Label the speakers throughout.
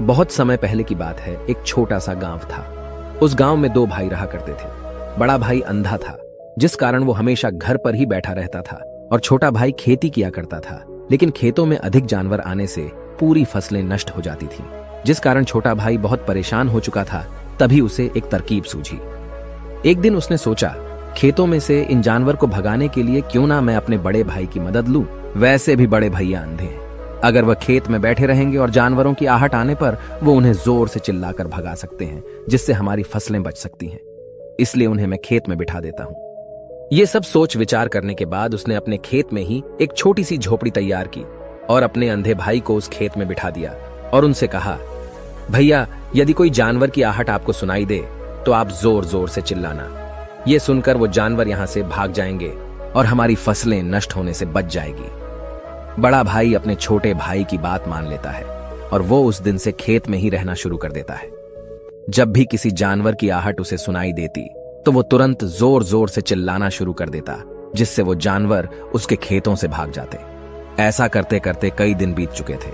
Speaker 1: बहुत समय पहले की बात है। एक छोटा सा गांव था। उस गांव में दो भाई रहा करते थे। बड़ा भाई अंधा था, जिस कारण वो हमेशा घर पर ही बैठा रहता था, और छोटा भाई खेती किया करता था। लेकिन खेतों में अधिक जानवर आने से पूरी फसलें नष्ट हो जाती थीं, जिस कारण छोटा भाई बहुत परेशान हो चुका था। तभी उसे एक तरकीब सूझी। एक दिन उसने सोचा, खेतों में से इन जानवर को भगाने के लिए क्यों ना मैं अपने बड़े भाई की मदद लूं। वैसे भी बड़े भैया अंधे हैं। अगर वह खेत में बैठे रहेंगे और जानवरों की आहट आने पर वो उन्हें जोर से चिल्लाकर भगा सकते हैं, जिससे हमारी फसलें बच सकती हैं। इसलिए उन्हें मैं खेत में बिठा देता हूं। ये सब सोच विचार करने के बाद उसने अपने खेत में ही एक छोटी सी झोपड़ी तैयार की और अपने अंधे भाई को उस खेत में बिठा दिया और उनसे कहा, भैया, यदि कोई जानवर की आहट आपको सुनाई दे तो आप जोर जोर से चिल्लाना। ये सुनकर वो जानवर यहां से भाग जाएंगे और हमारी फसलें नष्ट होने से बच जाएगी। बड़ा भाई अपने छोटे भाई की बात मान लेता है और वो उस दिन से खेत में ही रहना शुरू कर देता है। जब भी किसी जानवर की आहट उसे सुनाई देती तो वो तुरंत जोर जोर से चिल्लाना शुरू कर देता, जिससे वो जानवर उसके खेतों से भाग जाते। ऐसा करते करते कई दिन बीत चुके थे।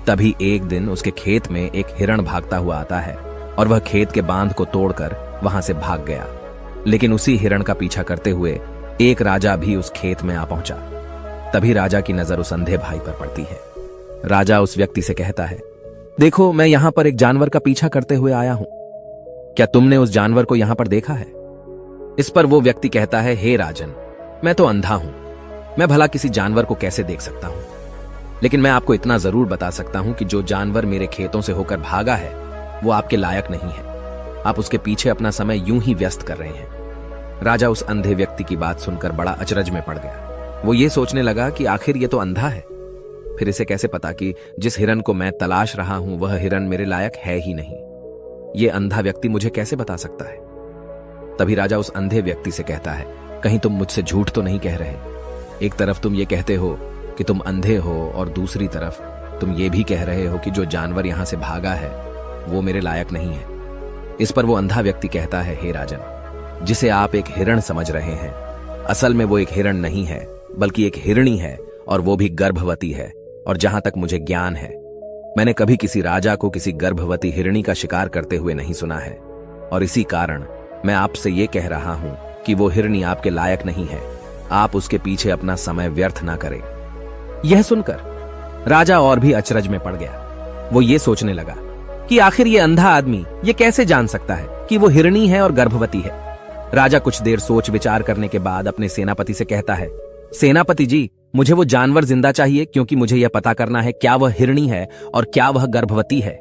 Speaker 1: तभी एक दिन उसके खेत में एक हिरण भागता हुआ आता है और वह खेत के बांध को तोड़कर वहां से भाग गया। लेकिन उसी हिरण का पीछा करते हुए एक राजा भी उस खेत में आ पहुंचा। तभी राजा की नजर उस अंधे भाई पर पड़ती है। राजा उस व्यक्ति से कहता है, देखो, मैं यहां पर एक जानवर का पीछा करते हुए आया हूं। क्या तुमने उस जानवर को यहां पर देखा है? इस पर वो व्यक्ति कहता है, हे राजन, मैं तो अंधा हूं। मैं भला किसी जानवर को कैसे देख सकता हूं? लेकिन मैं आपको इतना जरूर बता सकता हूं कि जो जानवर मेरे खेतों से होकर भागा है वो आपके लायक नहीं है। आप उसके पीछे अपना समय यूं ही व्यस्त कर रहे हैं। राजा उस अंधे व्यक्ति की बात सुनकर बड़ा अचरज में पड़ गया। वो ये सोचने लगा कि आखिर ये तो अंधा है, फिर इसे कैसे पता कि जिस हिरन को मैं तलाश रहा हूं वह हिरन मेरे लायक है ही नहीं। ये अंधा व्यक्ति मुझे कैसे बता सकता है? तभी राजा उस अंधे व्यक्ति से कहता है, कहीं तुम मुझसे झूठ तो नहीं कह रहे? एक तरफ तुम ये कहते हो कि तुम अंधे हो और दूसरी तरफ तुम ये भी कह रहे हो कि जो जानवर यहां से भागा है वो मेरे लायक नहीं है। इस पर वो अंधा व्यक्ति कहता है, हे राजन, जिसे आप एक हिरण समझ रहे हैं, असल में वो एक हिरण नहीं है बल्कि एक हिरणी है, और वो भी गर्भवती है। और जहां तक मुझे ज्ञान है, मैंने कभी किसी राजा को किसी गर्भवती हिरणी का शिकार करते हुए नहीं सुना है। और इसी कारण मैं आपसे ये कह रहा हूं कि वो हिरणी आपके लायक नहीं है। आप उसके पीछे अपना समय व्यर्थ ना करें। यह सुनकर राजा और भी अचरज में पड़ गया। वो ये सोचने लगा कि आखिर ये अंधा आदमी ये कैसे जान सकता है कि वो हिरणी है और गर्भवती है। राजा कुछ देर सोच विचार करने के बाद अपने सेनापति से कहता है, सेनापति जी, मुझे वो जानवर जिंदा चाहिए, क्योंकि मुझे यह पता करना है क्या वह हिरणी है और क्या वह गर्भवती है।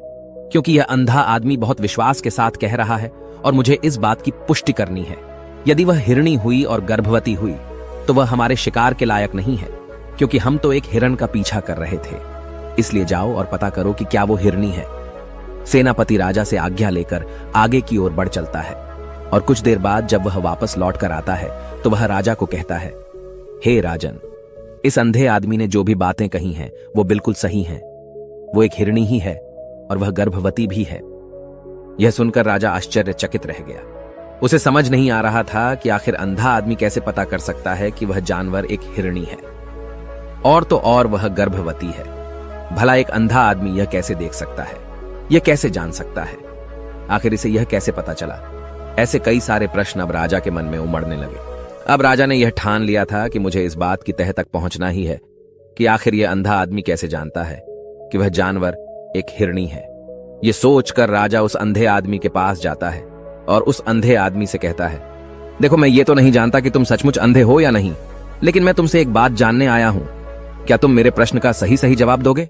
Speaker 1: क्योंकि यह अंधा आदमी बहुत विश्वास के साथ कह रहा है और मुझे इस बात की पुष्टि करनी है। यदि वह हिरणी हुई और गर्भवती हुई तो वह हमारे शिकार के लायक नहीं है, क्योंकि हम तो एक हिरण का पीछा कर रहे थे। इसलिए जाओ और पता करो कि क्या वो हिरणी है। सेनापति राजा से आज्ञा लेकर आगे की ओर बढ़ चलता है और कुछ देर बाद जब वह वापस लौट कर आता है तो वह राजा को कहता है, हे राजन, इस अंधे आदमी ने जो भी बातें कही हैं वो बिल्कुल सही हैं। वो एक हिरणी ही है और वह गर्भवती भी है। यह सुनकर राजा आश्चर्यचकित रह गया। उसे समझ नहीं आ रहा था कि आखिर अंधा आदमी कैसे पता कर सकता है कि वह जानवर एक हिरणी है, और तो और वह गर्भवती है। भला एक अंधा आदमी यह कैसे देख सकता है? यह कैसे जान सकता है? आखिर इसे यह कैसे पता चला? ऐसे कई सारे प्रश्न अब राजा के मन में उमड़ने लगे। अब राजा ने यह ठान लिया था कि मुझे इस बात की तह तक पहुंचना ही है कि आखिर यह अंधा आदमी कैसे जानता है कि वह जानवर एक हिरणी है। यह सोचकर राजा उस अंधे आदमी के पास जाता है और उस अंधे आदमी से कहता है, देखो, मैं ये तो नहीं जानता कि तुम सचमुच अंधे हो या नहीं, लेकिन मैं तुमसे एक बात जानने आया हूं। क्या तुम मेरे प्रश्न का सही सही जवाब दोगे?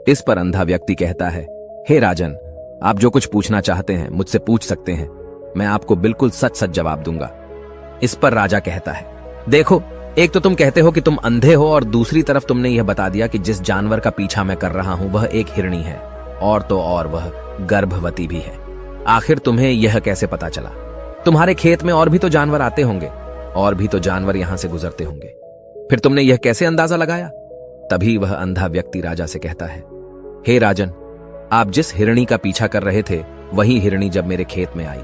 Speaker 1: इस पर अंधा व्यक्ति कहता है, हे राजन, आप जो कुछ पूछना चाहते हैं मुझसे पूछ सकते हैं। मैं आपको बिल्कुल सच सच जवाब दूंगा। इस पर राजा कहता है, देखो, एक तो तुम कहते हो कि तुम अंधे हो और दूसरी तरफ तुमने यह बता दिया कि जिस जानवर का पीछा मैं कर रहा हूं वह एक हिरणी है, और तो और वह गर्भवती भी है। आखिर तुम्हें यह कैसे पता चला? तुम्हारे खेत में और भी तो जानवर आते होंगे, और भी तो जानवर यहां से गुजरते होंगे, फिर तुमने यह कैसे अंदाजा लगाया? तभी वह अंधा व्यक्ति राजा से कहता है, हे राजन, आप जिस हिरणी का पीछा कर रहे थे वही हिरणी जब मेरे खेत में आई,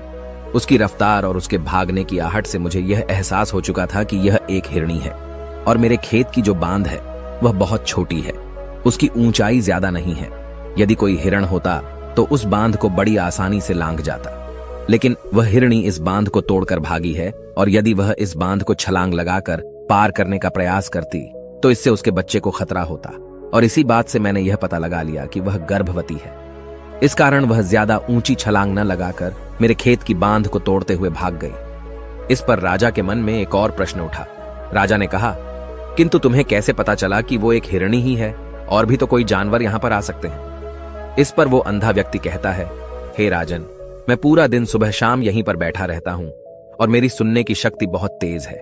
Speaker 1: उसकी रफ्तार और उसके भागने की आहट से मुझे यह एहसास हो चुका था कि यह एक हिरणी है। और मेरे खेत की जो बांध है वह बहुत छोटी है, उसकी ऊंचाई ज्यादा नहीं है। यदि कोई हिरण होता तो उस बांध को बड़ी आसानी से लांघ जाता, लेकिन वह हिरणी इस बांध को तोड़कर भागी है, और यदि वह इस बांध को छलांग लगाकर पार करने का प्रयास करती तो इससे उसके बच्चे को खतरा होता, और इसी बात से मैंने यह पता लगा लिया कि वह गर्भवती है। इस कारण वह ज्यादा ऊंची छलांग न लगाकर मेरे खेत की बांध को तोड़ते हुए भाग गई। इस पर राजा के मन में एक और प्रश्न उठा। राजा ने कहा, किंतु तुम्हें कैसे पता चला कि वो एक हिरणी ही है? और भी तो कोई जानवर यहां पर आ सकते हैं। इस पर वो अंधा व्यक्ति कहता है, हे राजन, मैं पूरा दिन सुबह शाम यहीं पर बैठा रहता हूं और मेरी सुनने की शक्ति बहुत तेज है।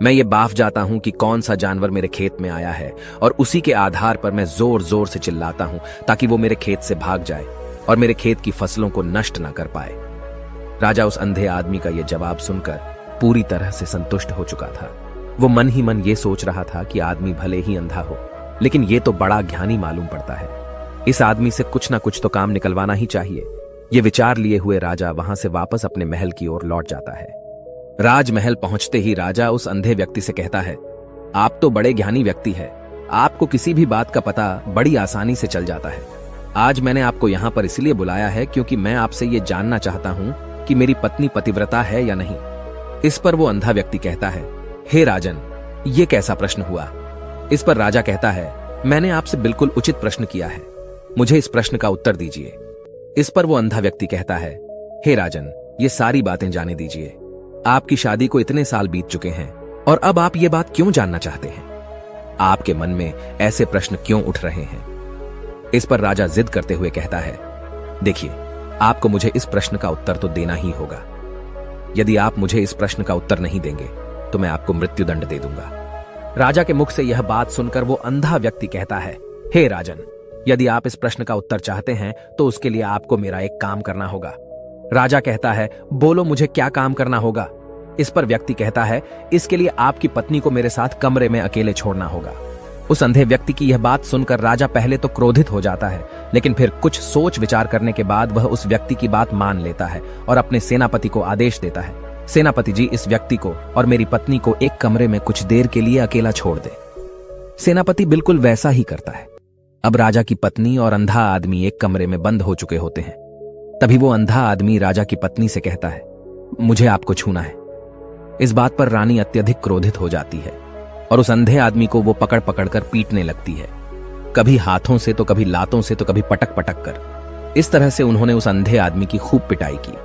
Speaker 1: मैं ये बाफ जाता हूं कि कौन सा जानवर मेरे खेत में आया है, और उसी के आधार पर मैं जोर जोर से चिल्लाता हूं ताकि वो मेरे खेत से भाग जाए और मेरे खेत की फसलों को नष्ट न कर पाए। राजा उस अंधे आदमी का यह जवाब सुनकर पूरी तरह से संतुष्ट हो चुका था। वो मन ही मन ये सोच रहा था कि आदमी भले ही अंधा हो, लेकिन ये तो बड़ा ज्ञानी मालूम पड़ता है। इस आदमी से कुछ ना कुछ तो काम निकलवाना ही चाहिए। ये विचार लिए हुए राजा वहां से वापस अपने महल की ओर लौट जाता है। राजमहल पहुंचते ही राजा उस अंधे व्यक्ति से कहता है, आप तो बड़े ज्ञानी व्यक्ति है, आपको किसी भी बात का पता बड़ी आसानी से चल जाता है। आज मैंने आपको यहाँ पर इसलिए बुलाया है क्योंकि मैं आपसे ये जानना चाहता हूँ कि मेरी पत्नी पतिव्रता है या नहीं। इस पर वो अंधा व्यक्ति कहता है, हे राजन, ये कैसा प्रश्न हुआ? इस पर राजा कहता है, मैंने आपसे बिल्कुल उचित प्रश्न किया है, मुझे इस प्रश्न का उत्तर दीजिए। इस पर वो अंधा व्यक्ति कहता है, हे राजन, ये सारी बातें जाने दीजिए। आपकी शादी को इतने साल बीत चुके हैं और अब आप ये बात क्यों जानना चाहते हैं? आपके मन में ऐसे प्रश्न क्यों उठ रहे हैं? इस पर राजा जिद करते हुए कहता है, देखिए, आपको मुझे इस प्रश्न का उत्तर तो देना ही होगा। यदि आप मुझे इस प्रश्न का उत्तर नहीं देंगे तो मैं आपको मृत्युदंड दे दूंगा। राजा के मुख से यह बात सुनकर वो अंधा व्यक्ति कहता है, हे राजन, यदि आप इस प्रश्न का उत्तर चाहते हैं तो उसके लिए आपको मेरा एक काम करना होगा। राजा कहता है, बोलो, मुझे क्या काम करना होगा? इस पर व्यक्ति कहता है, इसके लिए आपकी पत्नी को मेरे साथ कमरे में अकेले छोड़ना होगा। उस अंधे व्यक्ति की यह बात सुनकर राजा पहले तो क्रोधित हो जाता है, लेकिन फिर कुछ सोच विचार करने के बाद वह उस व्यक्ति की बात मान लेता है और अपने सेनापति को आदेश देता है, सेनापति जी, इस व्यक्ति को और मेरी पत्नी को एक कमरे में कुछ देर के लिए अकेला छोड़ दे। सेनापति बिल्कुल वैसा ही करता है। अब राजा की पत्नी और अंधा आदमी एक कमरे में बंद हो चुके होते हैं। तभी वो अंधा आदमी राजा की पत्नी से कहता है, मुझे आपको छूना है। इस बात पर रानी अत्यधिक क्रोधित हो जाती है और उस अंधे आदमी को वो पकड़ पकड़ कर पीटने लगती है, कभी हाथों से तो कभी लातों से तो कभी पटक पटक कर। इस तरह से उन्होंने उस अंधे आदमी की खूब पिटाई की।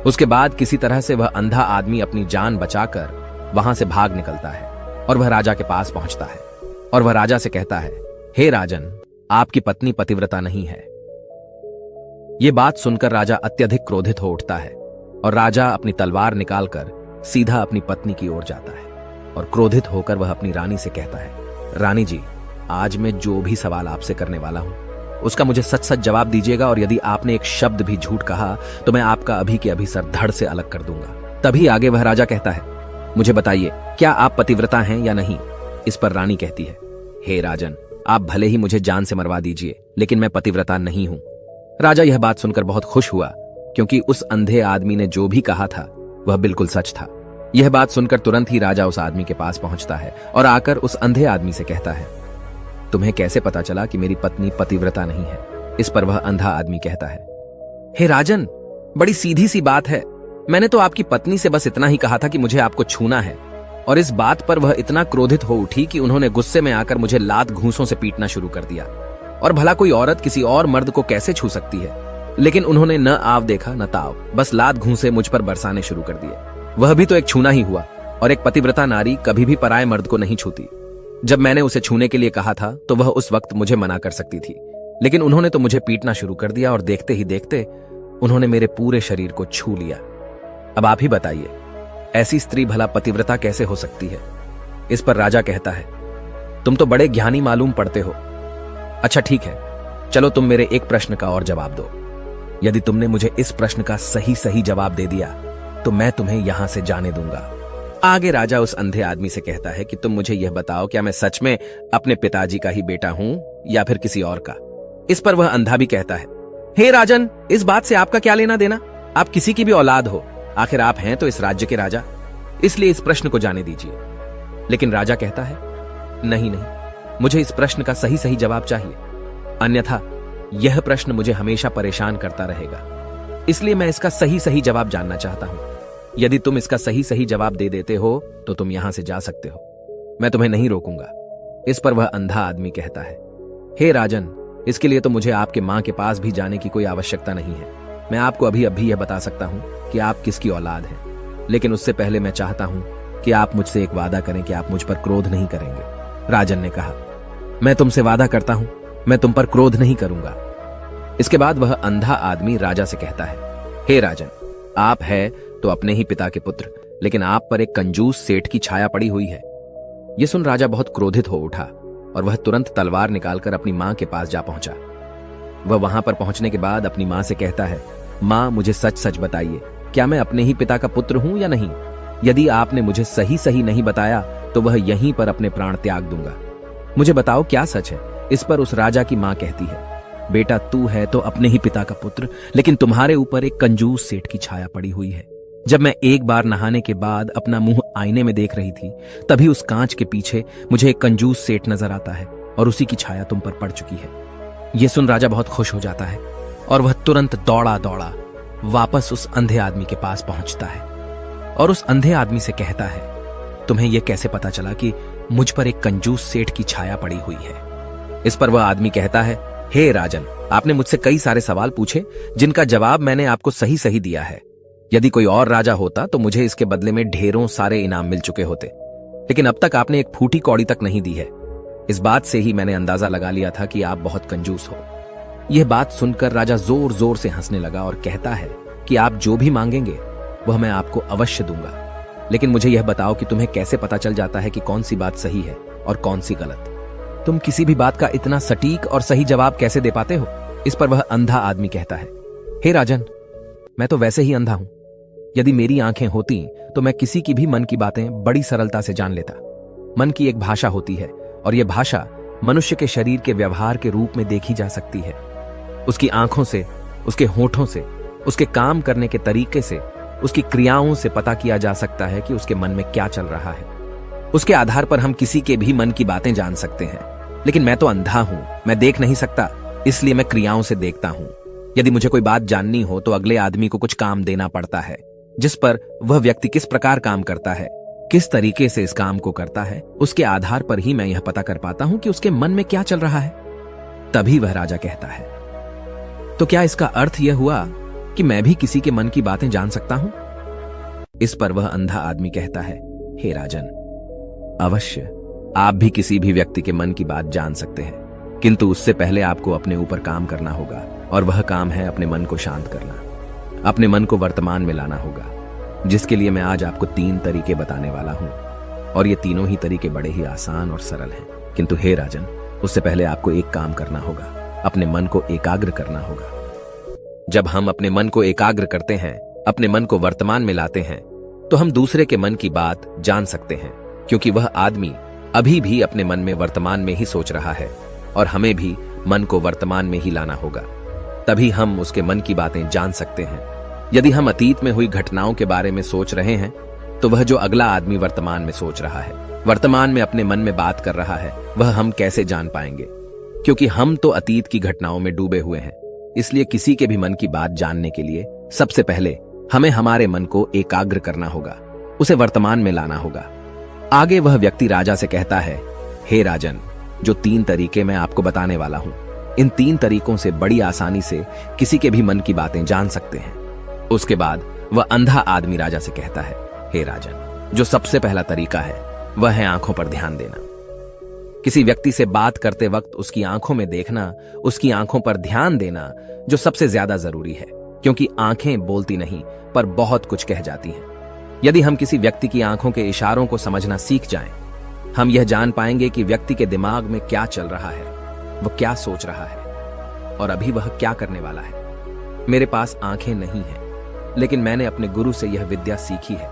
Speaker 1: उसके बाद किसी तरह से वह अंधा आदमी अपनी जान बचाकर वहां से भाग निकलता है और वह राजा के पास पहुंचता है और वह राजा से कहता है, हे राजन, आपकी पत्नी पतिव्रता नहीं है। यह बात सुनकर राजा अत्यधिक क्रोधित हो उठता है और राजा अपनी तलवार निकालकर सीधा अपनी पत्नी की ओर जाता है और क्रोधित होकर वह अपनी रानी से कहता है, रानी जी, आज मैं जो भी सवाल आपसे करने वाला हूं उसका मुझे सच सच जवाब दीजिएगा, और यदि आपने एक शब्द भी झूठ कहा तो मैं आपका अभी के अभी सर धड़ से अलग कर दूंगा। तभी आगे वह राजा कहता है, मुझे बताइए, क्या आप पतिव्रता हैं या नहीं? इस पर रानी कहती है, हे राजन, आप भले ही मुझे जान से मरवा दीजिए, लेकिन मैं पतिव्रता नहीं हूं। राजा यह बात सुनकर बहुत खुश हुआ, क्योंकि उस अंधे आदमी ने जो भी कहा था वह बिल्कुल सच था। यह बात सुनकर तुरंत ही राजा उस आदमी के पास पहुंचता है और आकर उस अंधे आदमी से कहता है, तुम्हें कैसे पता चला कि मेरी पत्नी पतिव्रता नहीं है? इस पर वह अंधा आदमी कहता है, हे राजन, बड़ी सीधी सी बात है। मैंने तो आपकी पत्नी से बस इतना ही कहा था कि मुझे आपको छूना है, और इस बात पर वह इतना क्रोधित हो उठी कि उन्होंने गुस्से में आकर मुझे लात घूंसों से पीटना शुरू कर दिया। और भला कोई औरत किसी और मर्द को कैसे छू सकती है? लेकिन उन्होंने न आव देखा न ताव, बस लात घूंसे मुझ पर बरसाने शुरू कर दिए। वह भी तो एक छूना ही हुआ, और एक पतिव्रता नारी कभी भी पराये मर्द को नहीं छूती। जब मैंने उसे छूने के लिए कहा था तो वह उस वक्त मुझे मना कर सकती थी, लेकिन उन्होंने तो मुझे पीटना शुरू कर दिया और देखते ही देखते उन्होंने मेरे पूरे शरीर को छू लिया। अब आप ही बताइए, ऐसी स्त्री भला पतिव्रता कैसे हो सकती है? इस पर राजा कहता है, तुम तो बड़े ज्ञानी मालूम पड़ते हो। अच्छा ठीक है, चलो तुम मेरे एक प्रश्न का और जवाब दो। यदि तुमने मुझे इस प्रश्न का सही सही जवाब दे दिया तो मैं तुम्हें यहां से जाने दूंगा। आगे राजा उस अंधे आदमी से कहता है कि तुम मुझे यह बताओ, क्या मैं सच में अपने पिताजी का ही बेटा हूं या फिर किसी और का? इस पर वह अंधा भी कहता है, हे राजन, इस बात से आपका क्या लेना देना? आप किसी की भी औलाद हो, आखिर आप हैं तो इस राज्य के राजा, इसलिए इस प्रश्न को जाने दीजिए। लेकिन राजा कहता है, नहीं नहीं, मुझे इस प्रश्न का सही सही जवाब चाहिए, अन्यथा यह प्रश्न मुझे हमेशा परेशान करता रहेगा, इसलिए मैं इसका सही सही जवाब जानना चाहता हूं। यदि तुम इसका सही सही जवाब दे देते हो तो तुम यहां से जा सकते हो, मैं तुम्हें नहीं रोकूंगा। इस पर वह अंधा आदमी कहता है, हे राजन, इसके लिए तो मुझे आपके मां के पास भी जाने की कोई आवश्यकता नहीं है। मैं आपको अभी अभी यह बता सकता हूं कि आप किसकी औलाद हैं, लेकिन उससे पहले मैं चाहता हूं कि आप मुझसे एक वादा करें कि आप मुझ पर क्रोध नहीं करेंगे। राजन ने कहा, मैं तुमसे वादा करता हूं, मैं तुम पर क्रोध नहीं करूंगा। इसके बाद वह अंधा आदमी राजा से कहता है, हे राजन, आप है तो अपने ही पिता के पुत्र, लेकिन आप पर एक कंजूस सेठ की छाया पड़ी हुई है। यह सुन राजा बहुत क्रोधित हो उठा और वह तुरंत तलवार निकालकर अपनी मां के पास जा पहुंचा। वह वहां पर पहुंचने के बाद अपनी मां से कहता है, मां, मुझे सच सच बताइए, क्या मैं अपने ही पिता का पुत्र हूं या नहीं? यदि आपने मुझे सही सही नहीं बताया तो वह यहीं पर अपने प्राण त्याग दूंगा। मुझे बताओ क्या सच है? इस पर उस राजा की मां कहती है, बेटा, तू है तो अपने ही पिता का पुत्र, लेकिन तुम्हारे ऊपर एक कंजूस सेठ की छाया पड़ी हुई है। जब मैं एक बार नहाने के बाद अपना मुंह आईने में देख रही थी, तभी उस कांच के पीछे मुझे एक कंजूस सेठ नजर आता है और उसी की छाया तुम पर पड़ चुकी है। यह सुन राजा बहुत खुश हो जाता है और वह तुरंत दौड़ा दौड़ा वापस उस अंधे आदमी के पास पहुंचता है और उस अंधे आदमी से कहता है, तुम्हें यह कैसे पता चला कि मुझ पर एक कंजूस सेठ की छाया पड़ी हुई है? इस पर वह आदमी कहता है, हे राजन, आपने मुझसे कई सारे सवाल पूछे जिनका जवाब मैंने आपको सही सही दिया है। यदि कोई और राजा होता तो मुझे इसके बदले में ढेरों सारे इनाम मिल चुके होते, लेकिन अब तक आपने एक फूटी कौड़ी तक नहीं दी है। इस बात से ही मैंने अंदाजा लगा लिया था कि आप बहुत कंजूस हो। यह बात सुनकर राजा जोर जोर से हंसने लगा और कहता है कि आप जो भी मांगेंगे वह मैं आपको अवश्य दूंगा, लेकिन मुझे यह बताओ कि तुम्हें कैसे पता चल जाता है कि कौन सी बात सही है और कौन सी गलत? तुम किसी भी बात का इतना सटीक और सही जवाब कैसे दे पाते हो? इस पर वह अंधा आदमी कहता है, हे राजन, मैं तो वैसे ही अंधा हूं। यदि मेरी आंखें होती तो मैं किसी की भी मन की बातें बड़ी सरलता से जान लेता। मन की एक भाषा होती है और यह भाषा मनुष्य के शरीर के व्यवहार के रूप में देखी जा सकती है। उसकी आंखों से, उसके होठों से, उसके काम करने के तरीके से, उसकी क्रियाओं से पता किया जा सकता है कि उसके मन में क्या चल रहा है। उसके आधार पर हम किसी के भी मन की बातें जान सकते हैं, लेकिन मैं तो अंधा हूं, मैं देख नहीं सकता, इसलिए मैं क्रियाओं से देखता हूं। यदि मुझे कोई बात जाननी हो तो अगले आदमी को कुछ काम देना पड़ता है, जिस पर वह व्यक्ति किस प्रकार काम करता है, किस तरीके से इस काम को करता है, उसके आधार पर ही मैं यह पता कर पाता हूं कि उसके मन में क्या चल रहा है। तभी वह राजा कहता है, तो क्या इसका अर्थ यह हुआ कि मैं भी किसी के मन की बातें जान सकता हूं? इस पर वह अंधा आदमी कहता है, हे राजन, अवश्य आप भी किसी भी व्यक्ति के मन की बात जान सकते हैं, किंतु उससे पहले आपको अपने ऊपर काम करना होगा, और वह काम है अपने मन को शांत करना, अपने मन को वर्तमान में लाना होगा, जिसके लिए मैं आज आपको 3 तरीके बताने वाला हूं। और ये तीनों ही तरीके बड़े ही आसान और सरल हैं, किंतु हे राजन, उससे पहले आपको एक काम करना होगा, अपने मन को एकाग्र करना होगा। जब हम अपने मन को एकाग्र करते हैं, अपने मन को वर्तमान में लाते हैं, तो हम दूसरे के मन की बात जान सकते हैं, क्योंकि वह आदमी अभी भी अपने मन में वर्तमान में ही सोच रहा है, और हमें भी मन को वर्तमान में ही लाना होगा, तभी हम उसके मन की बातें जान सकते हैं। यदि हम अतीत में हुई घटनाओं के बारे में सोच रहे हैं, तो वह जो अगला आदमी वर्तमान में सोच रहा है, वर्तमान में अपने मन में बात कर रहा है, वह हम कैसे जान पाएंगे? क्योंकि हम तो अतीत की घटनाओं में डूबे हुए हैं। इसलिए किसी के भी मन की बात जानने के लिए सबसे पहले हमें हमारे मन को एकाग्र करना होगा, उसे वर्तमान में लाना होगा। आगे वह व्यक्ति राजा से कहता है, हे राजन, जो 3 तरीके मैं आपको बताने वाला हूं, इन 3 तरीकों से बड़ी आसानी से किसी के भी मन की बातें जान सकते हैं। उसके बाद वह अंधा आदमी राजा से कहता है, हे राजन, जो सबसे पहला तरीका है वह है आंखों पर ध्यान देना। किसी व्यक्ति से बात करते वक्त उसकी आंखों में देखना, उसकी आंखों पर ध्यान देना जो सबसे ज्यादा जरूरी है, क्योंकि आंखें बोलती नहीं पर बहुत कुछ कह जाती हैं। यदि हम किसी व्यक्ति की आंखों के इशारों को समझना सीख जाएं, हम यह जान पाएंगे कि व्यक्ति के दिमाग में क्या चल रहा है, वह क्या सोच रहा है और अभी वह क्या करने वाला है। मेरे पास आंखें नहीं हैं, लेकिन मैंने अपने गुरु से यह विद्या सीखी है,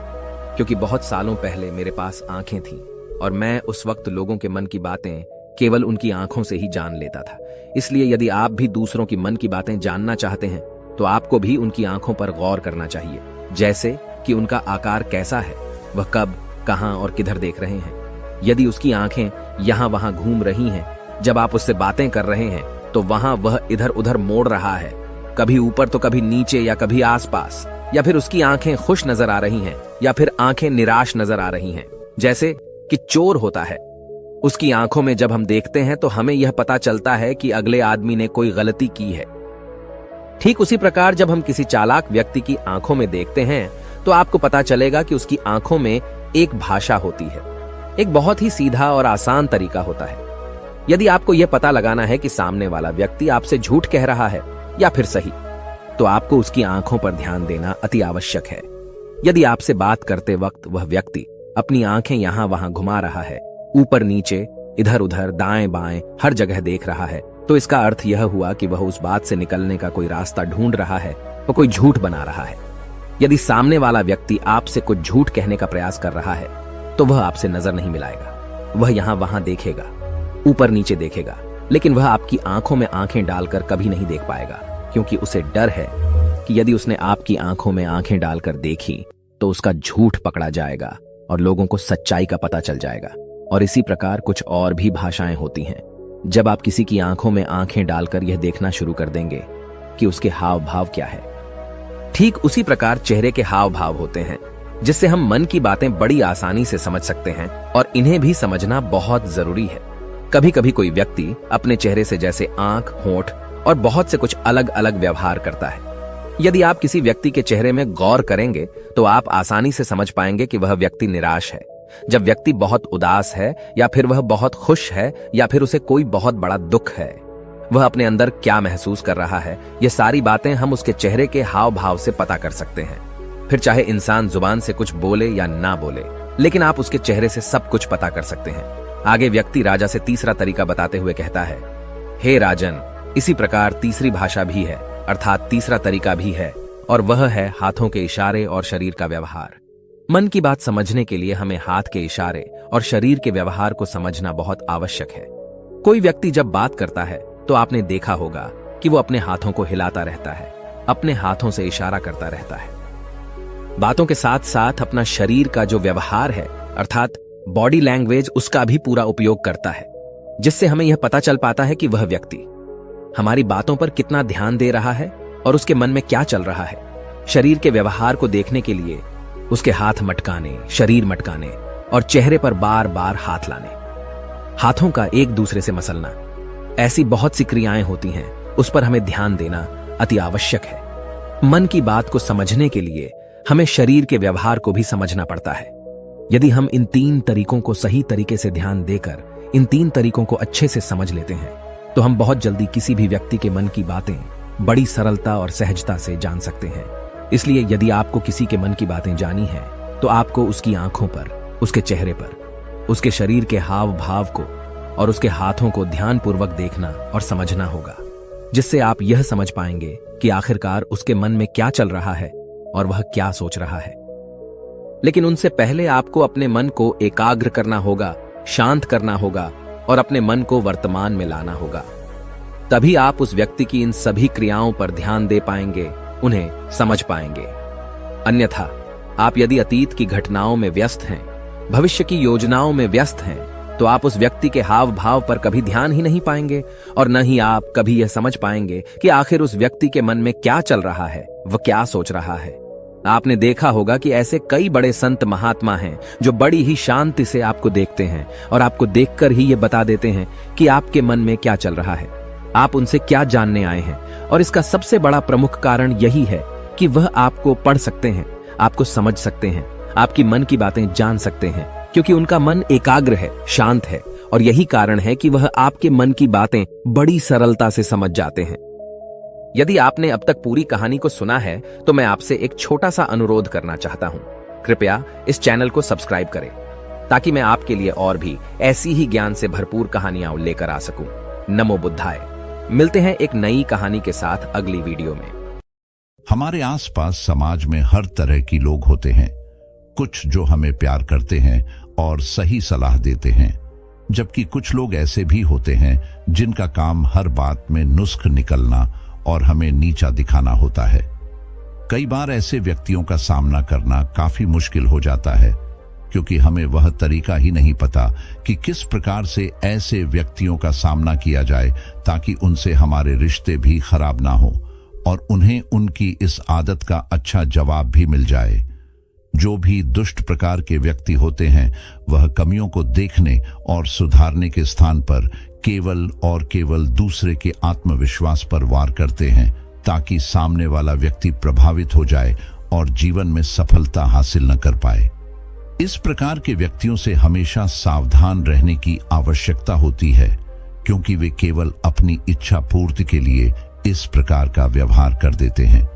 Speaker 1: क्योंकि बहुत सालों पहले मेरे पास आंखें थीं और मैं उस वक्त लोगों के मन की बातें केवल उनकी आंखों से ही जान लेता था। इसलिए यदि आप भी दूसरों की मन की बातें जानना चाहते हैं, तो आपको भी उनकी आंखों पर गौर करना चाहिए, जैसे कि उनका आकार कैसा है, वह कब, कहां और किधर देख रहे हैं। यदि उसकी आंखें यहां वहां घूम रही हैं जब आप उससे बातें कर रहे हैं, तो वहां वह इधर उधर मोड़ रहा है, कभी ऊपर तो कभी नीचे या कभी आसपास, या फिर उसकी आंखें खुश नजर आ रही हैं या फिर आंखें निराश नजर आ रही हैं, जैसे कि चोर होता है। उसकी आंखों में जब हम देखते हैं तो हमें यह पता चलता है कि अगले आदमी ने कोई गलती की है। ठीक उसी प्रकार जब हम किसी चालाक व्यक्ति की आंखों में देखते हैं तो आपको पता चलेगा कि उसकी आंखों में एक भाषा होती है। एक बहुत ही सीधा और आसान तरीका होता है। यदि आपको यह पता लगाना है कि सामने वाला व्यक्ति आपसे झूठ कह रहा है या फिर सही, तो आपको उसकी आंखों पर ध्यान देना अति आवश्यक है। यदि आपसे बात करते वक्त वह व्यक्ति अपनी आंखें यहां वहां घुमा रहा है, ऊपर नीचे, इधर उधर, दाएं बाएं, हर जगह देख रहा है, तो इसका अर्थ यह हुआ कि वह उस बात से निकलने का कोई रास्ता ढूंढ रहा है, वह कोई झूठ बना रहा है। यदि सामने वाला व्यक्ति आपसे कुछ झूठ कहने का प्रयास कर रहा है तो वह आपसे नजर नहीं मिलाएगा। वह यहां वहां देखेगा, ऊपर नीचे देखेगा, लेकिन वह आपकी आंखों में आंखें डालकर कभी नहीं देख पाएगा, क्योंकि उसे डर है कि यदि उसने आपकी आंखों में आंखें डालकर देखी तो उसका झूठ पकड़ा जाएगा और लोगों को सच्चाई का पता चल जाएगा। और इसी प्रकार कुछ और भी भाषाएं होती हैं। जब आप किसी की आंखों में आंखें डालकर यह देखना शुरू कर देंगे कि उसके हाव भाव क्या है, ठीक उसी प्रकार चेहरे के हाव भाव होते हैं, जिससे हम मन की बातें बड़ी आसानी से समझ सकते हैं और इन्हें भी समझना बहुत जरूरी है। कभी कभी कोई व्यक्ति अपने चेहरे से जैसे आंख, होंठ और बहुत से कुछ अलग अलग व्यवहार करता है। यदि आप किसी व्यक्ति के चेहरे में गौर करेंगे तो आप आसानी से समझ पाएंगे कि वह व्यक्ति निराश है, जब व्यक्ति बहुत उदास है, या फिर वह बहुत खुश है, या फिर उसे कोई बहुत बड़ा दुख है। वह अपने अंदर क्या महसूस कर रहा है, ये सारी बातें हम उसके चेहरे के हाव भाव से पता कर सकते हैं। फिर चाहे इंसान जुबान से कुछ बोले या ना बोले, लेकिन आप उसके चेहरे से सब कुछ पता कर सकते हैं। आगे व्यक्ति राजा से तीसरा तरीका बताते हुए कहता है, हे राजन, इसी प्रकार तीसरी भाषा भी है, अर्थात तीसरा तरीका भी है, और वह है हाथों के इशारे और शरीर का व्यवहार। मन की बात समझने के लिए हमें हाथ के इशारे और शरीर के व्यवहार को समझना बहुत आवश्यक है। कोई व्यक्ति जब बात करता है तो आपने देखा होगा कि वो अपने हाथों को हिलाता रहता है, अपने हाथों से इशारा करता रहता है। बातों के साथ साथ अपना शरीर का जो व्यवहार है, अर्थात बॉडी लैंग्वेज, उसका भी पूरा उपयोग करता है, जिससे हमें यह पता चल पाता है कि वह व्यक्ति हमारी बातों पर कितना ध्यान दे रहा है और उसके मन में क्या चल रहा है। शरीर के व्यवहार को देखने के लिए उसके हाथ मटकाने, शरीर मटकाने और चेहरे पर बार बार हाथ लाने, हाथों का एक दूसरे से मसलना, ऐसी बहुत सी क्रियाएं होती हैं, उस पर हमें ध्यान देना अति आवश्यक है। मन की बात को समझने के लिए हमें शरीर के व्यवहार को भी समझना पड़ता है। यदि हम इन 3 तरीकों को सही तरीके से ध्यान देकर इन 3 तरीकों को अच्छे से समझ लेते हैं तो हम बहुत जल्दी किसी भी व्यक्ति के मन की बातें बड़ी सरलता और सहजता से जान सकते हैं। इसलिए यदि आपको किसी के मन की बातें जानी है तो आपको उसकी आंखों पर, उसके चेहरे पर, उसके शरीर के हाव भाव को और उसके हाथों को ध्यानपूर्वक देखना और समझना होगा, जिससे आप यह समझ पाएंगे कि आखिरकार उसके मन में क्या चल रहा है और वह क्या सोच रहा है। लेकिन उनसे पहले आपको अपने मन को एकाग्र करना होगा, शांत करना होगा और अपने मन को वर्तमान में लाना होगा। तभी आप उस व्यक्ति की इन सभी क्रियाओं पर ध्यान दे पाएंगे, उन्हें समझ पाएंगे। अन्यथा आप यदि अतीत की घटनाओं में व्यस्त हैं, भविष्य की योजनाओं में व्यस्त हैं, तो आप उस व्यक्ति के हाव भाव पर कभी ध्यान ही नहीं पाएंगे और न ही आप कभी यह समझ पाएंगे कि आखिर उस व्यक्ति के मन में क्या चल रहा है, वह क्या सोच रहा है। आपने देखा होगा कि ऐसे कई बड़े संत महात्मा हैं जो बड़ी ही शांति से आपको देखते हैं और आपको देखकर ही ये बता देते हैं कि आपके मन में क्या चल रहा है, आप उनसे क्या जानने आए हैं। और इसका सबसे बड़ा प्रमुख कारण यही है कि वह आपको पढ़ सकते हैं, आपको समझ सकते हैं, आपकी मन की बातें जान सकते हैं, क्योंकि उनका मन एकाग्र है, शांत है, और यही कारण है कि वह आपके मन की बातें बड़ी सरलता से समझ जाते हैं। यदि आपने अब तक पूरी कहानी को सुना है तो मैं आपसे एक छोटा सा अनुरोध करना चाहता हूं। कृपया इस चैनल को सब्सक्राइब करें ताकि मैं आपके लिए और भी ऐसी ही ज्ञान से भरपूर कहानियां लेकर आ सकूं। नमो बुद्धाय। मिलते हैं एक नई कहानी के साथ अगली वीडियो में।
Speaker 2: हमारे आसपास समाज में हर तरह की लोग होते हैं, कुछ जो हमें प्यार करते हैं और सही सलाह देते हैं, जबकि कुछ लोग ऐसे भी होते हैं जिनका काम हर बात में नुस्ख निकलना और हमें नीचा दिखाना होता है। कई बार ऐसे व्यक्तियों का सामना करना काफी मुश्किल हो जाता है, क्योंकि हमें वह तरीका ही नहीं पता कि किस प्रकार से ऐसे व्यक्तियों का सामना किया जाए ताकि उनसे हमारे रिश्ते भी खराब ना हो और उन्हें उनकी इस आदत का अच्छा जवाब भी मिल जाए। जो भी दुष्ट प्रकार के व्यक्ति होते हैं वह कमियों को देखने और सुधारने के स्थान पर केवल और केवल दूसरे के आत्मविश्वास पर वार करते हैं ताकि सामने वाला व्यक्ति प्रभावित हो जाए और जीवन में सफलता हासिल न कर पाए। इस प्रकार के व्यक्तियों से हमेशा सावधान रहने की आवश्यकता होती है क्योंकि वे केवल अपनी इच्छा पूर्ति के लिए इस प्रकार का व्यवहार कर देते हैं।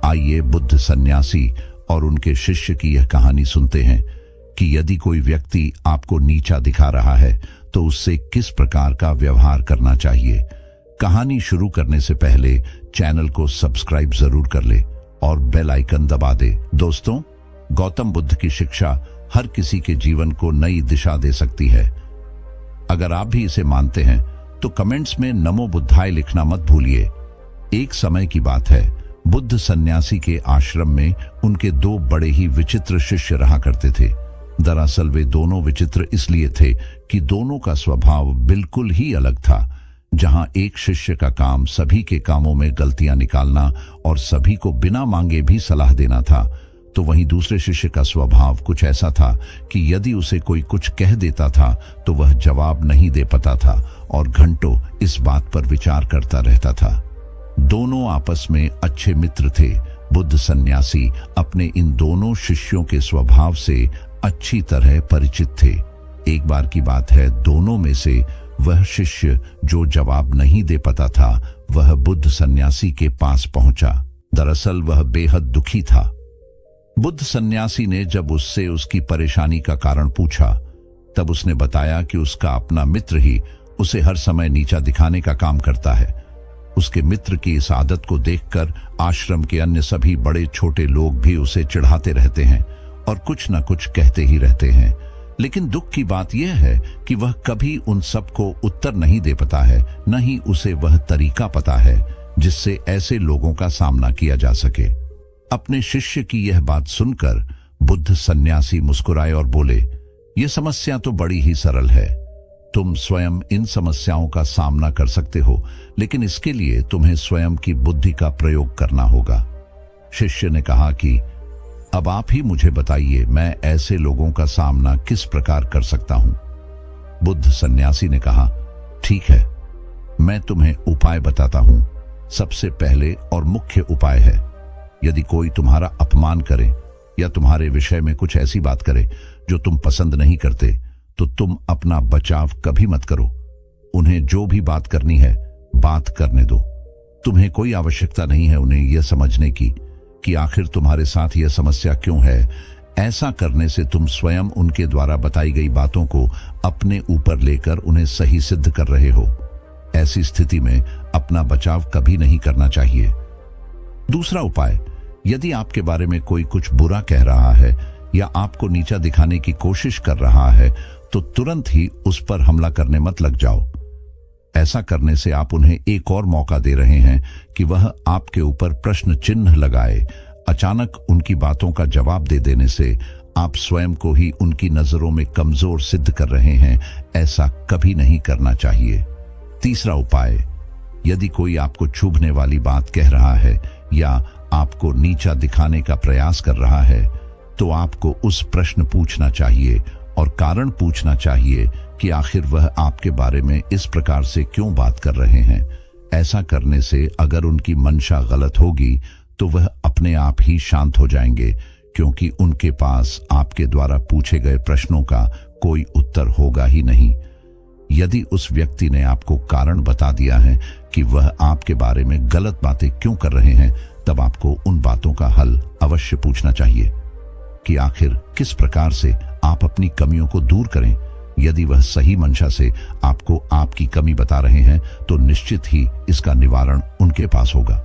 Speaker 2: आइए बुद्ध सन्यासी और उनके शिष्य की यह कहानी सुनते हैं कि यदि कोई व्यक्ति आपको नीचा दिखा रहा है तो उससे किस प्रकार का व्यवहार करना चाहिए। कहानी शुरू करने से पहले चैनल को सब्सक्राइब जरूर कर ले और बेल आइकन दबा दे। दोस्तों, गौतम बुद्ध की शिक्षा हर किसी के जीवन को नई दिशा दे सकती है। अगर आप भी इसे मानते हैं तो कमेंट्स में नमो बुद्धाय लिखना मत भूलिए। एक समय की बात है, बुद्ध सन्यासी के आश्रम में उनके दो बड़े ही विचित्र शिष्य रहा करते थे। दरअसल वे दोनों विचित्र इसलिए थे कि दोनों का स्वभाव बिल्कुल ही अलग था। जहां एक शिष्य का काम सभी के कामों में गलतियां निकालना और सभी को बिना मांगे भी सलाह देना था, तो वहीं दूसरे शिष्य का स्वभाव कुछ ऐसा था कि यदि उसे कोई कुछ कह देता था तो वह जवाब नहीं दे पाता था और घंटों इस बात पर विचार करता रहता था। दोनों आपस में अच्छे मित्र थे। बुद्ध सन्यासी अपने इन दोनों शिष्यों के स्वभाव से अच्छी तरह परिचित थे। एक बार की बात है, दोनों में से वह शिष्य जो जवाब नहीं दे पाता था वह बुद्ध सन्यासी के पास पहुंचा। दरअसल वह बेहद दुखी था। बुद्ध सन्यासी ने जब उससे उसकी परेशानी का कारण पूछा तब उसने बताया कि उसका अपना मित्र ही उसे हर समय नीचा दिखाने का काम करता है। उसके मित्र की इस आदत को देखकर आश्रम के अन्य सभी बड़े छोटे लोग भी उसे चिढ़ाते रहते हैं और कुछ न कुछ कहते ही रहते हैं। लेकिन दुख की बात यह है कि वह कभी उन सबको उत्तर नहीं दे पाता है, न ही उसे वह तरीका पता है जिससे ऐसे लोगों का सामना किया जा सके। अपने शिष्य की यह बात सुनकर बुद्ध सन्यासी मुस्कुराए और बोले, यह समस्या तो बड़ी ही सरल है। तुम स्वयं इन समस्याओं का सामना कर सकते हो, लेकिन इसके लिए तुम्हें स्वयं की बुद्धि का प्रयोग करना होगा। शिष्य ने कहा कि अब आप ही मुझे बताइए, मैं ऐसे लोगों का सामना किस प्रकार कर सकता हूं। बुद्ध सन्यासी ने कहा, ठीक है, मैं तुम्हें उपाय बताता हूं। सबसे पहले और मुख्य उपाय है, यदि कोई तुम्हारा अपमान करे या तुम्हारे विषय में कुछ ऐसी बात करे जो तुम पसंद नहीं करते तो तुम अपना बचाव कभी मत करो। उन्हें जो भी बात करनी है बात करने दो। तुम्हें कोई आवश्यकता नहीं है उन्हें यह समझने की कि आखिर तुम्हारे साथ यह समस्या क्यों है। ऐसा करने से तुम स्वयं उनके द्वारा बताई गई बातों को अपने ऊपर लेकर उन्हें सही सिद्ध कर रहे हो। ऐसी स्थिति में अपना बचाव कभी नहीं करना चाहिए। दूसरा उपाय, यदि आपके बारे में कोई कुछ बुरा कह रहा है या आपको नीचा दिखाने की कोशिश कर रहा है तो तुरंत ही उस पर हमला करने मत लग जाओ। ऐसा करने से आप उन्हें एक और मौका दे रहे हैं कि वह आपके ऊपर प्रश्न चिन्ह लगाए। अचानक उनकी बातों का जवाब दे देने से आप स्वयं को ही उनकी नजरों में कमजोर सिद्ध कर रहे हैं। ऐसा कभी नहीं करना चाहिए। तीसरा उपाय, यदि कोई आपको चुभने वाली बात कह रहा है या आपको नीचा दिखाने का प्रयास कर रहा है तो आपको उस प्रश्न पूछना चाहिए और कारण पूछना चाहिए कि आखिर वह आपके बारे में इस प्रकार से क्यों बात कर रहे हैं। ऐसा करने से अगर उनकी मंशा गलत होगी तो वह अपने आप ही शांत हो जाएंगे, क्योंकि उनके पास आपके द्वारा पूछे गए प्रश्नों का कोई उत्तर होगा ही नहीं। यदि उस व्यक्ति ने आपको कारण बता दिया है कि वह आपके बारे में गलत बातें क्यों कर रहे हैं, तब आपको उन बातों का हल अवश्य पूछना चाहिए कि आखिर किस प्रकार से आप अपनी कमियों को दूर करें। यदि वह सही मंशा से आपको आपकी कमी बता रहे हैं तो निश्चित ही इसका निवारण उनके पास होगा।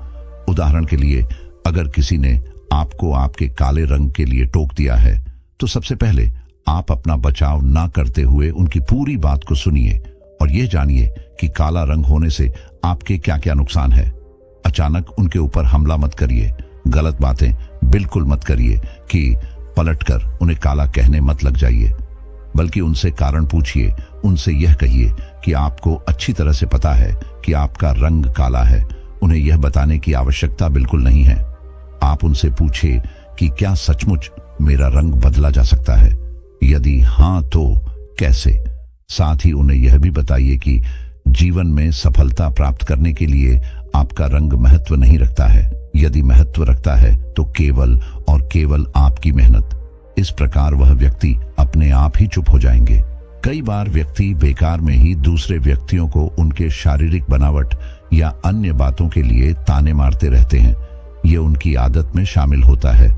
Speaker 2: उदाहरण के लिए, अगर किसी ने आपको आपके काले रंग के लिए टोक दिया है तो सबसे पहले आप अपना बचाव ना करते हुए उनकी पूरी बात को सुनिए और यह जानिए कि काला रंग होने से आपके क्या क्या नुकसान है। अचानक उनके ऊपर हमला मत करिए, गलत बातें बिल्कुल मत करिए कि पलटकर उन्हें काला कहने मत लग जाइए, बल्कि उनसे कारण पूछिए। उनसे यह कहिए कि आपको अच्छी तरह से पता है कि आपका रंग काला है। उन्हें यह बताने की आवश्यकता बिल्कुल नहीं है। आप उनसे पूछिए कि क्या सचमुच मेरा रंग बदला जा सकता है? यदि हाँ तो कैसे? साथ ही उन्हें यह भी बताइए कि जीवन में सफलता प्राप्त करने के लिए आपका रंग महत्व नहीं रखता है। यदि महत्व रखता है तो केवल और केवल आपकी मेहनत। इस प्रकार वह व्यक्ति अपने आप ही चुप हो जाएंगे। कई बार व्यक्ति बेकार में ही दूसरे व्यक्तियों को उनके शारीरिक बनावट या अन्य बातों के लिए ताने मारते रहते हैं। ये उनकी आदत में शामिल होता है।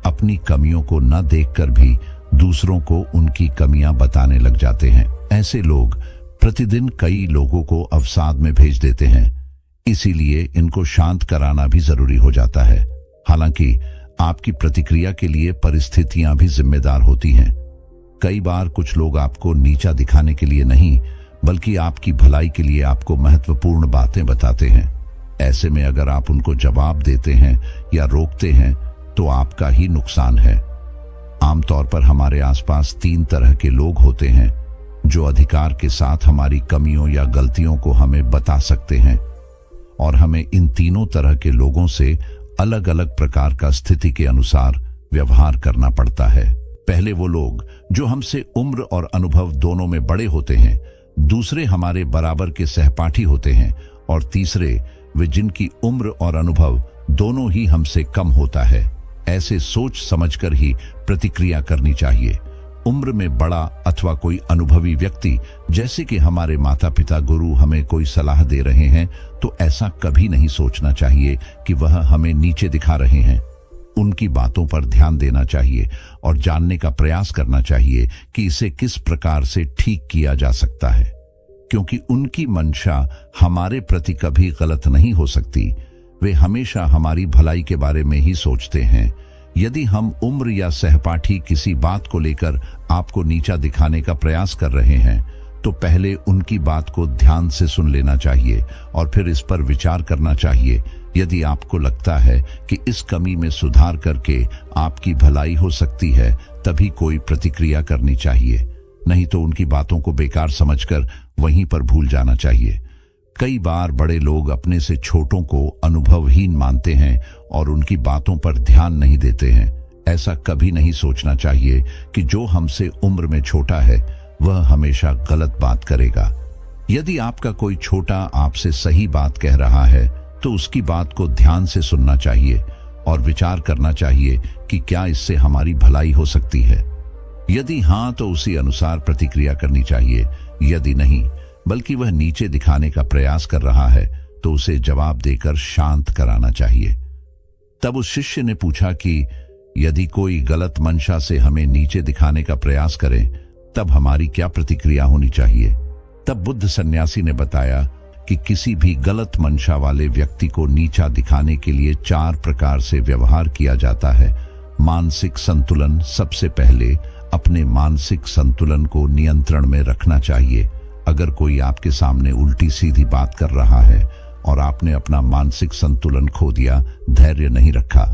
Speaker 2: अपनी कमियों को न देखकर भी दूसरों को उनकी कमियां बताने लग जाते हैं। ऐसे लोग प्रतिदिन कई लोगों को अवसाद में भेज देते हैं। इसीलिए इनको शांत कराना भी जरूरी हो जाता है। हालांकि आपकी प्रतिक्रिया के लिए परिस्थितियां भी जिम्मेदार होती हैं। कई बार कुछ लोग आपको नीचा दिखाने के लिए नहीं, बल्कि आपकी भलाई के लिए आपको महत्वपूर्ण बातें बताते हैं। ऐसे में अगर आप उनको जवाब देते हैं या रोकते हैं तो आपका ही नुकसान है। आमतौर पर हमारे आसपास 3 तरह के लोग होते हैं जो अधिकार के साथ हमारी कमियों या गलतियों को हमें बता सकते हैं, और हमें इन तीनों तरह के लोगों से अलग अलग प्रकार का स्थिति के अनुसार व्यवहार करना पड़ता है। पहले वो लोग जो हमसे उम्र और अनुभव दोनों में बड़े होते हैं, दूसरे हमारे बराबर के सहपाठी होते हैं, और तीसरे वे जिनकी उम्र और अनुभव दोनों ही हमसे कम होता है। ऐसे सोच समझकर ही प्रतिक्रिया करनी चाहिए। उम्र में बड़ा अथवा कोई अनुभवी व्यक्ति, जैसे कि हमारे माता पिता, गुरु हमें कोई सलाह दे रहे हैं तो ऐसा कभी नहीं सोचना चाहिए कि वह हमें नीचे दिखा रहे हैं। उनकी बातों पर ध्यान देना चाहिए और जानने का प्रयास करना चाहिए कि इसे किस प्रकार से ठीक किया जा सकता है, क्योंकि उनकी मंशा हमारे प्रति कभी गलत नहीं हो सकती। वे हमेशा हमारी भलाई के बारे में ही सोचते हैं। यदि हम उम्र या सहपाठी किसी बात को लेकर आपको नीचा दिखाने का प्रयास कर रहे हैं तो पहले उनकी बात को ध्यान से सुन लेना चाहिए और फिर इस पर विचार करना चाहिए। यदि आपको लगता है कि इस कमी में सुधार करके आपकी भलाई हो सकती है, तभी कोई प्रतिक्रिया करनी चाहिए, नहीं तो उनकी बातों को बेकार समझकर वहीं पर भूल जाना चाहिए। कई बार बड़े लोग अपने से छोटों को अनुभवहीन मानते हैं और उनकी बातों पर ध्यान नहीं देते हैं। ऐसा कभी नहीं सोचना चाहिए कि जो हमसे उम्र में छोटा है वह हमेशा गलत बात करेगा। यदि आपका कोई छोटा आपसे सही बात कह रहा है तो उसकी बात को ध्यान से सुनना चाहिए और विचार करना चाहिए कि क्या इससे हमारी भलाई हो सकती है। यदि हाँ तो उसी अनुसार प्रतिक्रिया करनी चाहिए। यदि नहीं, बल्कि वह नीचे दिखाने का प्रयास कर रहा है, तो उसे जवाब देकर शांत कराना चाहिए। तब उस शिष्य ने पूछा कि यदि कोई गलत मंशा से हमें नीचे दिखाने का प्रयास करे तब हमारी क्या प्रतिक्रिया होनी चाहिए? तब बुद्ध सन्यासी ने बताया कि किसी भी गलत मंशा वाले व्यक्ति को नीचा दिखाने के लिए 4 प्रकार से व्यवहार किया जाता है। मानसिक संतुलन। सबसे पहले अपने मानसिक संतुलन को नियंत्रण में रखना चाहिए। अगर कोई आपके सामने उल्टी सीधी बात कर रहा है और आपने अपना मानसिक संतुलन खो दिया, धैर्य नहीं रखा,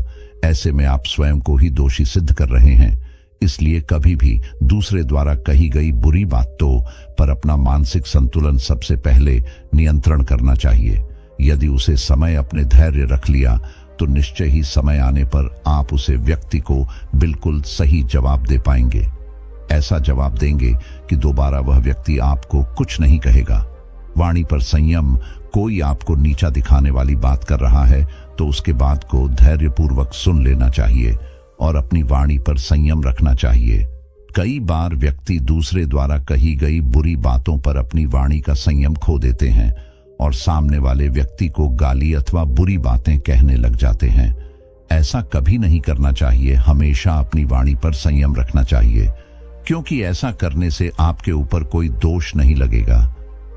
Speaker 2: ऐसे में आप स्वयं को ही दोषी सिद्ध कर रहे हैं। इसलिए कभी भी दूसरे द्वारा कही गई बुरी बातों पर अपना मानसिक संतुलन सबसे पहले नियंत्रण करना चाहिए। यदि उसे समय अपने धैर्य रख लिया तो निश्चय ही समय आने पर आप उसे व्यक्ति को बिल्कुल सही जवाब दे पाएंगे। ऐसा जवाब देंगे कि दोबारा वह व्यक्ति आपको कुछ नहीं कहेगा। वाणी पर संयम। कोई आपको नीचा दिखाने वाली बात कर रहा है तो उसके बात को धैर्यपूर्वक सुन लेना चाहिए और अपनी वाणी पर संयम रखना चाहिए। कई बार व्यक्ति दूसरे द्वारा कही गई बुरी बातों पर अपनी वाणी का संयम खो देते हैं और सामने वाले व्यक्ति को गाली अथवा बुरी बातें कहने लग जाते हैं। ऐसा कभी नहीं करना चाहिए। हमेशा अपनी वाणी पर संयम रखना चाहिए, क्योंकि ऐसा करने से आपके ऊपर कोई दोष नहीं लगेगा।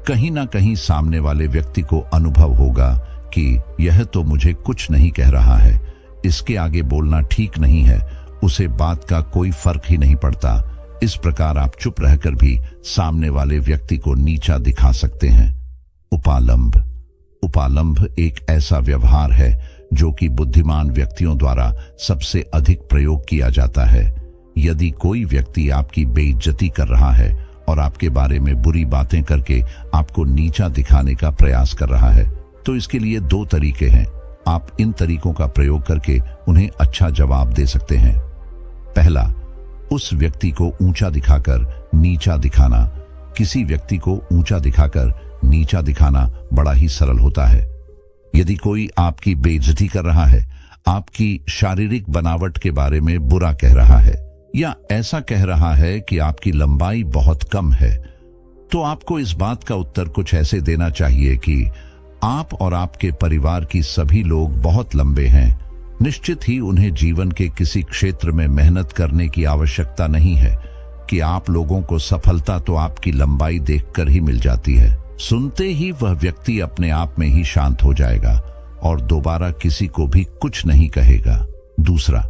Speaker 2: कहीं ना कहीं सामने वाले व्यक्ति को अनुभव होगा कि यह तो मुझे कुछ नहीं कह रहा है, इसके आगे बोलना ठीक नहीं है, उसे बात का कोई फर्क ही नहीं पड़ता। इस प्रकार आप चुप रहकर भी सामने वाले व्यक्ति को नीचा दिखा सकते हैं। उपालंभ। उपालंभ एक ऐसा व्यवहार है जो कि बुद्धिमान व्यक्तियों द्वारा सबसे अधिक प्रयोग किया जाता है। यदि कोई व्यक्ति आपकी बेइज्जती कर रहा है और आपके बारे में बुरी बातें करके आपको नीचा दिखाने का प्रयास कर रहा है, तो इसके लिए 2 तरीके हैं। आप इन तरीकों का प्रयोग करके उन्हें अच्छा जवाब दे सकते हैं। पहला, उस व्यक्ति को ऊंचा दिखाकर नीचा दिखाना। किसी व्यक्ति को ऊंचा दिखाकर नीचा दिखाना बड़ा ही सरल होता है। यदि कोई आपकी बेइज्जती कर रहा है, आपकी शारीरिक बनावट के बारे में बुरा कह रहा है या ऐसा कह रहा है कि आपकी लंबाई बहुत कम है, तो आपको इस बात का उत्तर कुछ ऐसे देना चाहिए कि आप और आपके परिवार की सभी लोग बहुत लंबे हैं। निश्चित ही उन्हें जीवन के किसी क्षेत्र में मेहनत करने की आवश्यकता नहीं है कि आप लोगों को सफलता तो आपकी लंबाई देखकर ही मिल जाती है। सुनते ही वह व्यक्ति अपने आप में ही शांत हो जाएगा और दोबारा किसी को भी कुछ नहीं कहेगा। दूसरा,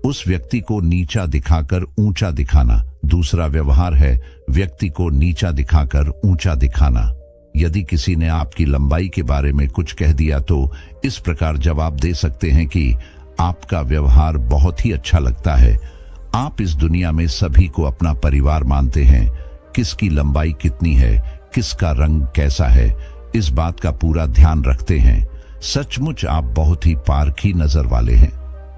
Speaker 2: उस व्यक्ति को नीचा दिखाकर ऊंचा दिखाना। दूसरा व्यवहार है व्यक्ति को नीचा दिखाकर ऊंचा दिखाना। यदि किसी ने आपकी लंबाई के बारे में कुछ कह दिया तो इस प्रकार जवाब दे सकते हैं कि आपका व्यवहार बहुत ही अच्छा लगता है। आप इस दुनिया में सभी को अपना परिवार मानते हैं। किसकी लंबाई कितनी है, किसका रंग कैसा है, इस बात का पूरा ध्यान रखते हैं। सचमुच आप बहुत ही पारखी नजर वाले हैं।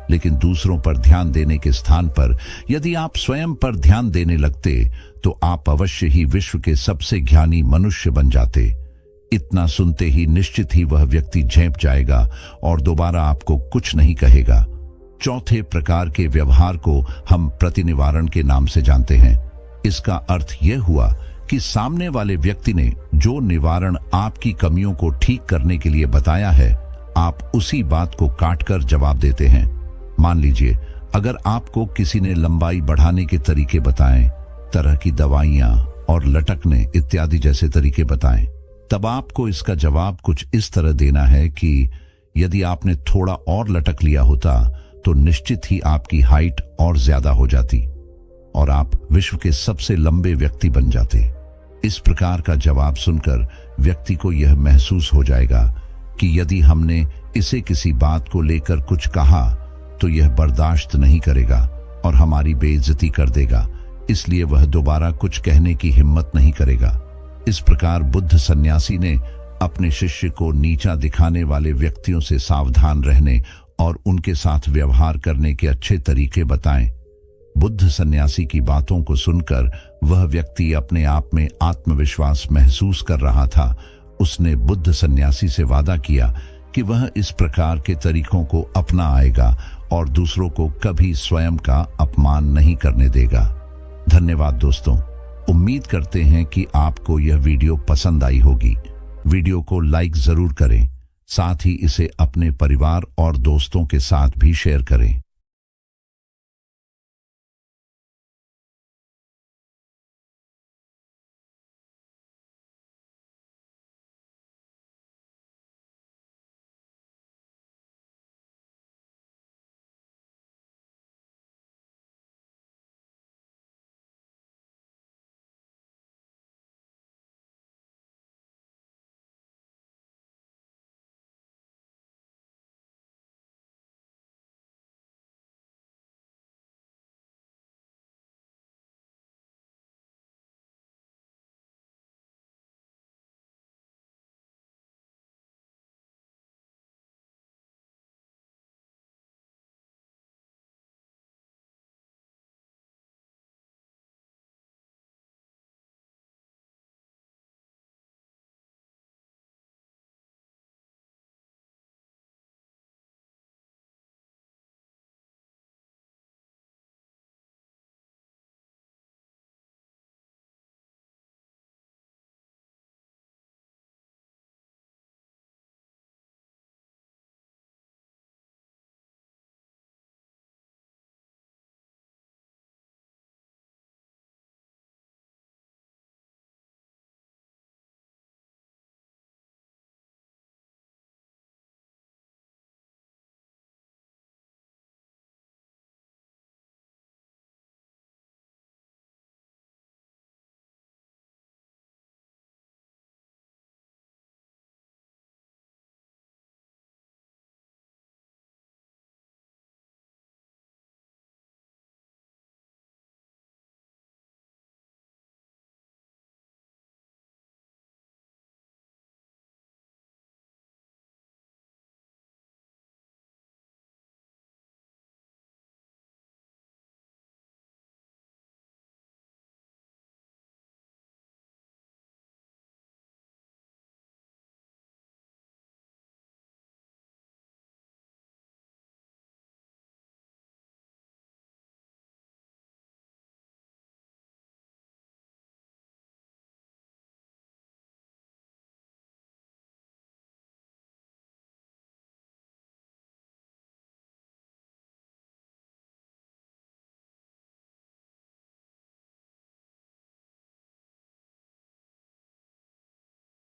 Speaker 2: लेकिन दूसरों पर ध्यान देने के स्थान पर यदि आप स्वयं पर ध्यान देने लगते तो आप अवश्य ही विश्व के सबसे ज्ञानी मनुष्य बन जाते। इतना सुनते ही निश्चित ही वह व्यक्ति झेंप जाएगा और दोबारा आपको कुछ नहीं कहेगा। चौथे प्रकार के व्यवहार को हम प्रतिनिवारण के नाम से जानते हैं। इसका अर्थ यह हुआ कि सामने वाले व्यक्ति ने जो निवारण आपकी कमियों को ठीक करने के लिए बताया है, आप उसी बात को काटकर जवाब देते हैं। मान लीजिए, अगर आपको किसी ने लंबाई बढ़ाने के तरीके बताएं, तरह की दवाइयां और लटकने इत्यादि जैसे तरीके बताएं, तब आपको इसका जवाब कुछ इस तरह देना है कि यदि आपने थोड़ा और लटक लिया होता तो निश्चित ही आपकी हाइट और ज्यादा हो जाती और आप विश्व के सबसे लंबे व्यक्ति बन जाते। इस प्रकार का जवाब सुनकर व्यक्ति को यह महसूस हो जाएगा कि यदि हमने इसे किसी बात को लेकर कुछ कहा तो यह बर्दाश्त नहीं करेगा और हमारी बेइज्जती कर देगा, इसलिए वह दोबारा कुछ कहने की हिम्मत नहीं करेगा। इस प्रकार बुद्ध सन्यासी ने अपने शिष्य को नीचा दिखाने वाले व्यक्तियों से सावधान रहने और उनके साथ व्यवहार करने के अच्छे तरीके बताएं। बुद्ध सन्यासी की बातों को सुनकर वह व्यक्ति अपने आप में आत्मविश्वास महसूस कर रहा था। उसने बुद्ध सन्यासी से वादा किया कि वह इस प्रकार के तरीकों को अपना आएगा और दूसरों को कभी स्वयं का अपमान नहीं करने देगा। धन्यवाद दोस्तों, उम्मीद करते हैं कि आपको यह वीडियो पसंद आई होगी। वीडियो को लाइक जरूर करें, साथ ही इसे अपने परिवार और दोस्तों के साथ भी शेयर करें।